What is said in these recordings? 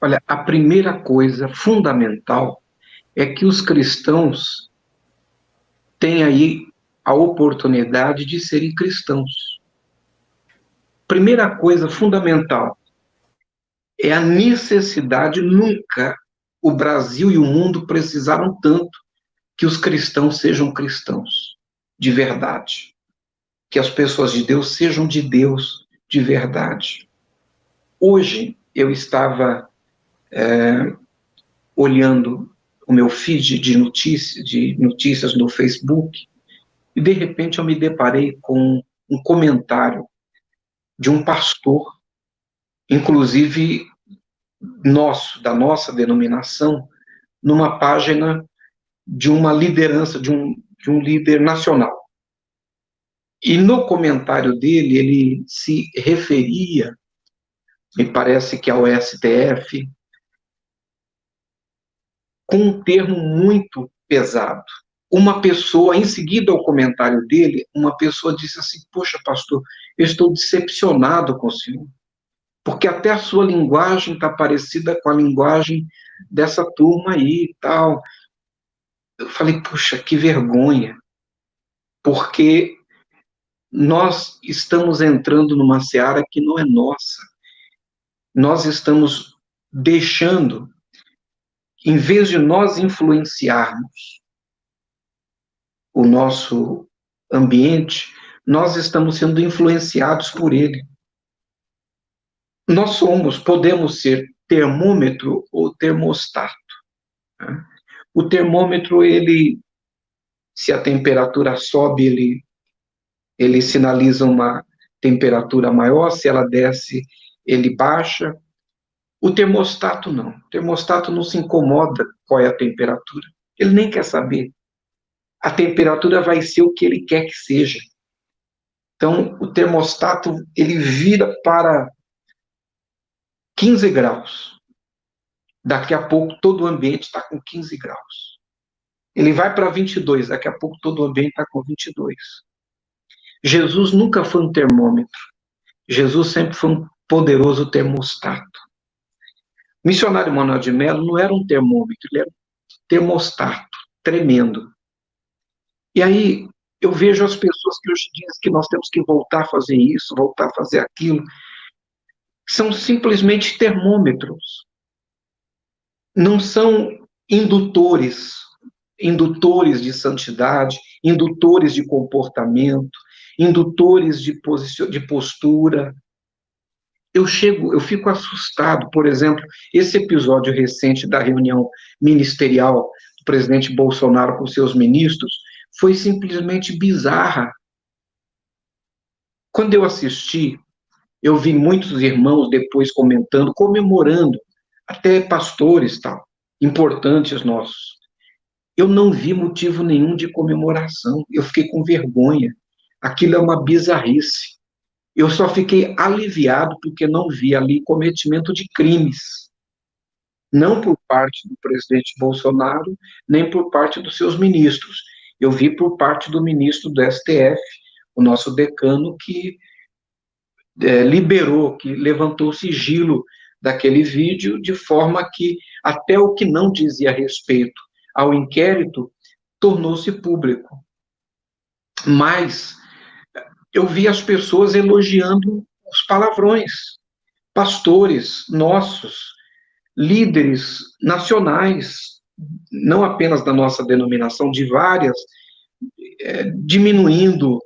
Olha, a primeira coisa fundamental é que os cristãos têm aí a oportunidade de serem cristãos. Primeira coisa fundamental é a necessidade. Nunca o Brasil e o mundo precisaram tanto que os cristãos sejam cristãos de verdade, que as pessoas de Deus sejam de Deus de verdade. Hoje eu estava olhando o meu feed de notícias no Facebook e de repente eu me deparei com um comentário de um pastor, inclusive da nossa denominação, numa página de uma liderança, de um líder nacional. E no comentário dele, ele se referia, me parece que ao STF, com um termo muito pesado. Uma pessoa, em seguida ao comentário dele, uma pessoa disse assim: poxa, pastor, eu estou decepcionado com o senhor, porque até a sua linguagem está parecida com a linguagem dessa turma aí e tal. Eu falei, puxa, que vergonha, porque nós estamos entrando numa seara que não é nossa. Nós estamos deixando, em vez de nós influenciarmos o nosso ambiente, nós estamos sendo influenciados por ele. Nós podemos ser termômetro ou termostato. Né? O termômetro, se a temperatura sobe, ele sinaliza uma temperatura maior, se ela desce, ele baixa. O termostato não. O termostato não se incomoda qual é a temperatura. Ele nem quer saber. A temperatura vai ser o que ele quer que seja. Então, o termostato, ele vira para 15 graus. Daqui a pouco, todo o ambiente está com 15 graus. Ele vai para 22, daqui a pouco, todo o ambiente está com 22. Jesus nunca foi um termômetro. Jesus sempre foi um poderoso termostato. O missionário Manuel de Melo não era um termômetro, ele era um termostato tremendo. E aí eu vejo as pessoas que hoje dizem que nós temos que voltar a fazer isso, voltar a fazer aquilo. São simplesmente termômetros. Não são indutores de santidade, indutores de comportamento, indutores de postura. Eu fico assustado, por exemplo, esse episódio recente da reunião ministerial do presidente Bolsonaro com seus ministros foi simplesmente bizarra. Quando eu assisti, eu vi muitos irmãos depois comentando, comemorando, até pastores, tal, importantes nossos. Eu não vi motivo nenhum de comemoração, eu fiquei com vergonha. Aquilo é uma bizarrice. Eu só fiquei aliviado porque não vi ali cometimento de crimes, não por parte do presidente Bolsonaro, nem por parte dos seus ministros. Eu vi por parte do ministro do STF, o nosso decano, que liberou, que levantou o sigilo daquele vídeo, de forma que até o que não dizia respeito ao inquérito tornou-se público. Mas eu vi as pessoas elogiando os palavrões, pastores nossos, líderes nacionais, não apenas da nossa denominação, de várias, diminuindo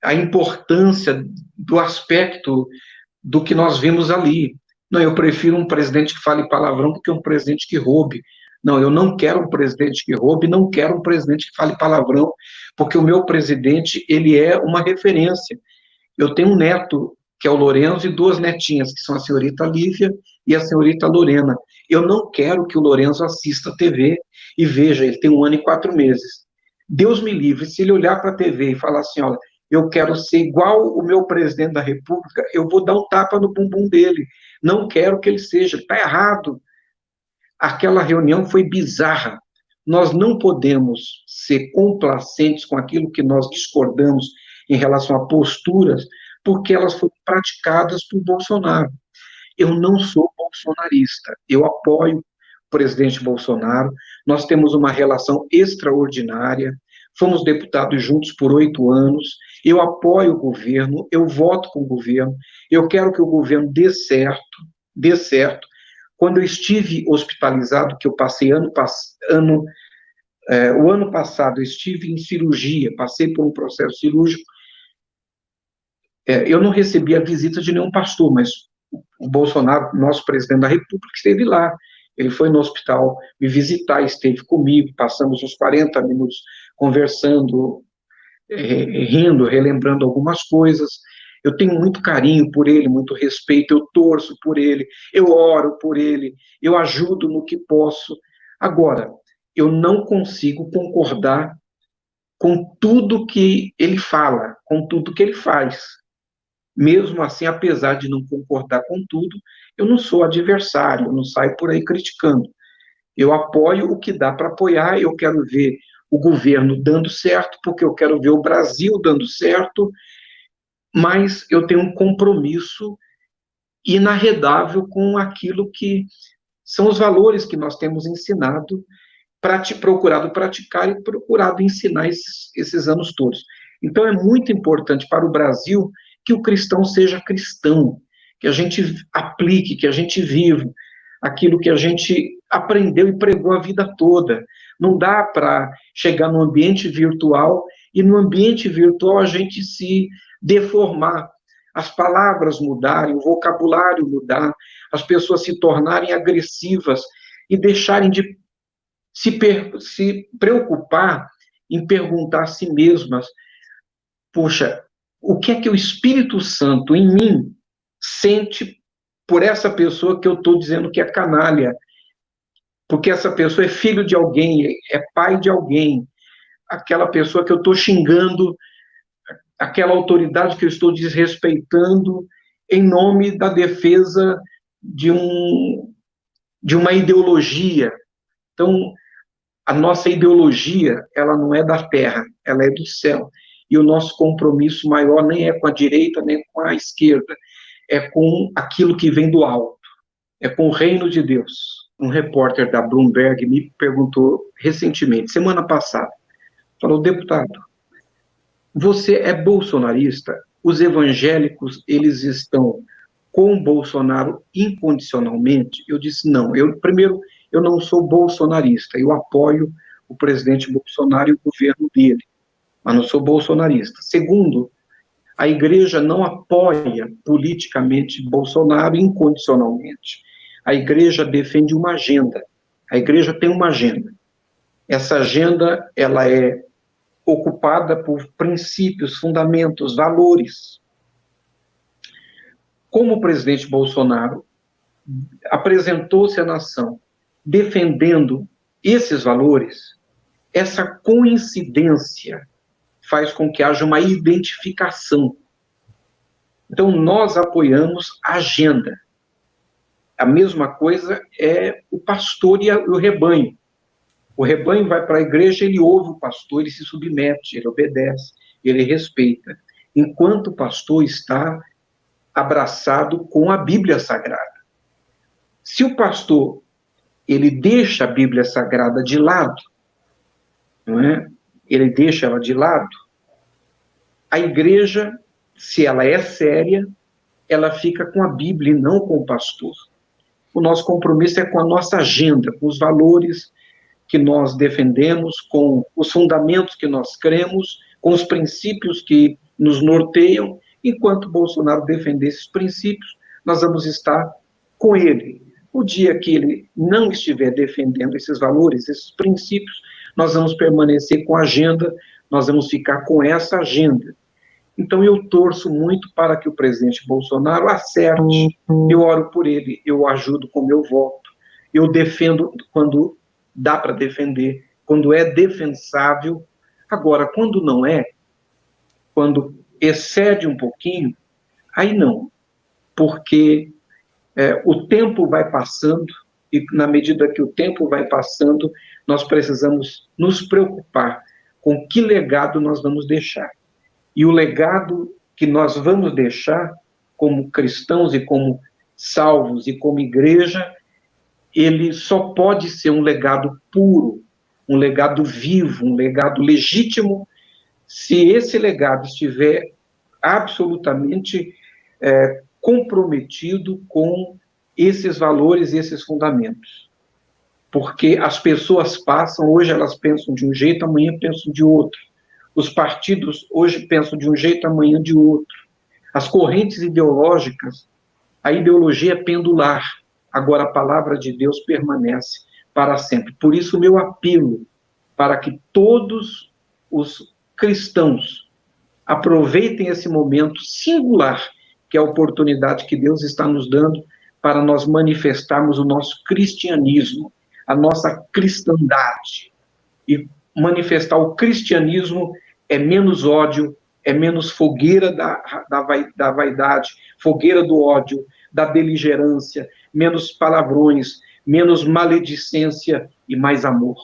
a importância do aspecto do que nós vimos ali. Não, eu prefiro um presidente que fale palavrão do que um presidente que roube. Não, eu não quero um presidente que roube, não quero um presidente que fale palavrão, porque o meu presidente, ele é uma referência. Eu tenho um neto, que é o Lourenço, e duas netinhas, que são a senhorita Lívia e a senhorita Lorena. Eu não quero que o Lourenço assista a TV e veja, ele tem 1 ano e 4 meses. Deus me livre, se ele olhar para a TV e falar assim, olha, eu quero ser igual o meu presidente da República, eu vou dar um tapa no bumbum dele. Não quero que ele seja, está errado. Aquela reunião foi bizarra. Nós não podemos ser complacentes com aquilo que nós discordamos em relação a posturas, porque elas foram praticadas por Bolsonaro. eu não sou bolsonarista, eu apoio o presidente Bolsonaro, nós temos uma relação extraordinária, fomos deputados juntos por 8 anos, eu apoio o governo, eu voto com o governo, eu quero que o governo dê certo, dê certo. Quando eu estive hospitalizado, que eu passei o ano passado, eu estive em cirurgia, passei por um processo cirúrgico, eu não recebi a visita de nenhum pastor, mas o Bolsonaro, nosso presidente da República, esteve lá. Ele foi no hospital me visitar, esteve comigo, passamos uns 40 minutos conversando, rindo, relembrando algumas coisas. Eu tenho muito carinho por ele, muito respeito, eu torço por ele, eu oro por ele, eu ajudo no que posso. Agora, eu não consigo concordar com tudo que ele fala, com tudo que ele faz. Mesmo assim, apesar de não concordar com tudo, eu não sou adversário, eu não saio por aí criticando. Eu apoio o que dá para apoiar, eu quero ver o governo dando certo, porque eu quero ver o Brasil dando certo, mas eu tenho um compromisso inarredável com aquilo que são os valores que nós temos ensinado, procurado praticar e procurado ensinar esses anos todos. Então, é muito importante para o Brasil que o cristão seja cristão, que a gente aplique, que a gente viva aquilo que a gente aprendeu e pregou a vida toda. Não dá para chegar no ambiente virtual e no ambiente virtual a gente se deformar, as palavras mudarem, o vocabulário mudar, as pessoas se tornarem agressivas e deixarem de se preocupar em perguntar a si mesmas, poxa, o que é que o Espírito Santo em mim sente por essa pessoa que eu estou dizendo que é canalha, porque essa pessoa é filho de alguém, é pai de alguém, aquela pessoa que eu estou xingando, aquela autoridade que eu estou desrespeitando em nome da defesa de uma ideologia. Então, a nossa ideologia, ela não é da terra, ela é do céu. E o nosso compromisso maior nem é com a direita, nem com a esquerda, é com aquilo que vem do alto, é com o reino de Deus. Um repórter da Bloomberg me perguntou recentemente, semana passada, falou, deputado, você é bolsonarista? Os evangélicos, eles estão com Bolsonaro incondicionalmente? Eu disse, não. Primeiro, eu não sou bolsonarista, eu apoio o presidente Bolsonaro e o governo dele, mas não sou bolsonarista. Segundo, a igreja não apoia politicamente Bolsonaro incondicionalmente. A igreja defende uma agenda. A igreja tem uma agenda. Essa agenda, ela é ocupada por princípios, fundamentos, valores. Como o presidente Bolsonaro apresentou-se à nação defendendo esses valores, essa coincidência faz com que haja uma identificação. Então, nós apoiamos a agenda. A mesma coisa é o pastor e o rebanho. O rebanho vai para a igreja, ele ouve o pastor, ele se submete, ele obedece, ele respeita. Enquanto o pastor está abraçado com a Bíblia Sagrada. Se o pastor ele deixa a Bíblia Sagrada de lado, não é? Ele deixa ela de lado, a igreja, se ela é séria, ela fica com a Bíblia e não com o pastor. O nosso compromisso é com a nossa agenda, com os valores que nós defendemos, com os fundamentos que nós cremos, com os princípios que nos norteiam. Enquanto Bolsonaro defender esses princípios, nós vamos estar com ele. O dia que ele não estiver defendendo esses valores, esses princípios, nós vamos permanecer com a agenda, nós vamos ficar com essa agenda. Então, eu torço muito para que o presidente Bolsonaro acerte, eu oro por ele, eu ajudo com meu voto, eu defendo quando dá para defender, quando é defensável. Agora, quando não é, quando excede um pouquinho, aí não, porque o tempo vai passando, e na medida que o tempo vai passando, nós precisamos nos preocupar com que legado nós vamos deixar. E o legado que nós vamos deixar, como cristãos e como salvos e como igreja, ele só pode ser um legado puro, um legado vivo, um legado legítimo, se esse legado estiver absolutamente comprometido com esses valores e esses fundamentos. Porque as pessoas passam, hoje elas pensam de um jeito, amanhã pensam de outro. Os partidos hoje pensam de um jeito, amanhã de outro. As correntes ideológicas, a ideologia é pendular, agora a palavra de Deus permanece para sempre. Por isso, o meu apelo para que todos os cristãos aproveitem esse momento singular, que é a oportunidade que Deus está nos dando para nós manifestarmos o nosso cristianismo, a nossa cristandade. E manifestar o cristianismo é menos ódio, é menos fogueira da vaidade, fogueira do ódio, da beligerância, menos palavrões, menos maledicência e mais amor.